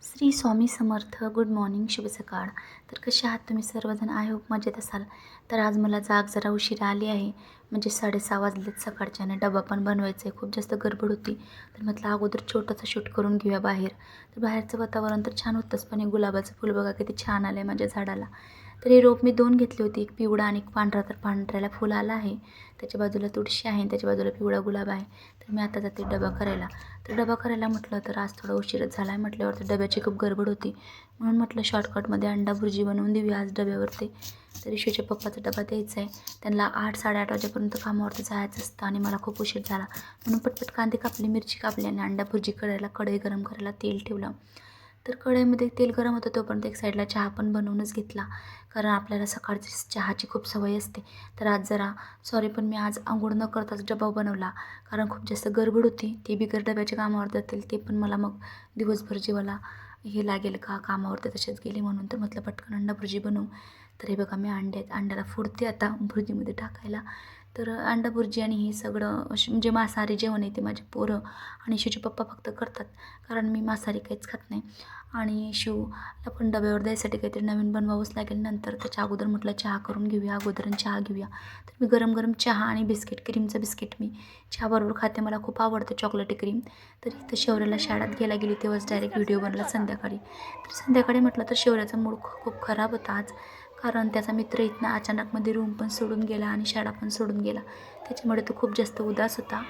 Shri Swami Samarth. Good morning, शुभ सकाळ. तर कसे आहात तुम्ही सर्वजण? आय होप मजेत असाल. तर आज मला जाग जरा उशिरा आली आहे, म्हणजे 6:30 वाजलेत सकाळच्याने. डबा पण बनवायचा आहे, खूप जास्त गडबड होती. तर म्हटलं अगोदर छोटंसं शूट करून घेऊया बाहेर. तर बाहेरचं वातावरण तर छान होतंच, पण हे गुलाबाचं फुल बघा किती छान आलं आहे माझ्या झाडाला. तर हे रोप मी 2 घेतली होती, एक पिवळा आणि एक पांढरा. तर पांढऱ्याला फुल आलं आहे, त्याच्या बाजूला तुळशी आहे आणि त्याच्या बाजूला पिवळा गुलाब आहे. तर मी आता जाते डबा करायला. तर डबा करायला म्हटलं तर आज थोडा उशीरच झाला आहे, म्हटल्यावर तर डब्याची खूप गडबड होती, म्हणून म्हटलं शॉर्टकटमध्ये अंडा भुर्जी बनवून देऊया आज डब्यावरती. तर इशूच्या पप्पाचा डबा द्यायचा आहे, त्यांना 8-8:30 वाजेपर्यंत कामावरती जायचं असतं आणि मला खूप उशीर झाला, म्हणून पटपट कांदे कापले, मिरची कापली आणि अंडा भुर्जी करायला कढई गरम करायला तेल ठेवलं. तर कढईमध्ये तेल गरम होतं तोपर्यंत एक साईडला चहा पण बनवूनच घेतला, कारण आपल्याला सकाळची चहाची खूप सवय असते. तर आज जरा पण मी आज अंघोळ न करताच डबा बनवला, कारण खूप जास्त गडबड होती. ते बिगर डब्याच्या कामावर जातील, ते पण मला मग दिवसभर जेवायला हे लागेल का, कामावरती तसेच गेले, म्हणून तर म्हटलं पटकन अंडा भुर्जी बनवू. तर हे बघा मी अंड्याला फोडते आता भुर्जीमध्ये टाकायला. तर अंडा भुर्जी आणि हे सगळं म्हणजे मांसाहारी जेवण आहे ते माझे पोरं आणि शिवचे पप्पा फक्त करतात, कारण मी मांसाहारी काहीच खात नाही. आणि शिवला पण डब्यावर द्यायसाठी काहीतरी नवीन बनवावंच लागेल नंतर. त्याच्या अगोदर म्हटलं चहा करून घेऊया अगोदर आणि चहा घेऊया. तर मी गरम गरम चहा आणि बिस्किट, क्रीमचं बिस्किट मी चहाबरोबर खाते, मला खूप आवडतं चॉकलेटी क्रीम. तर इथं शौर्याला शाळेत घ्यायला गेली तेव्हाच डायरेक्ट व्हिडिओ बनला संध्याकाळी. तर संध्याकाळी म्हटलं तर शौर्याचा मूड खूप खराब होता आज, कारण त्याचा मित्र इथनं अचानकमध्ये रूम पण सोडून गेला आणि शाळा पण सोडून गेला, त्याच्यामुळे तो खूप जास्त उदास होता.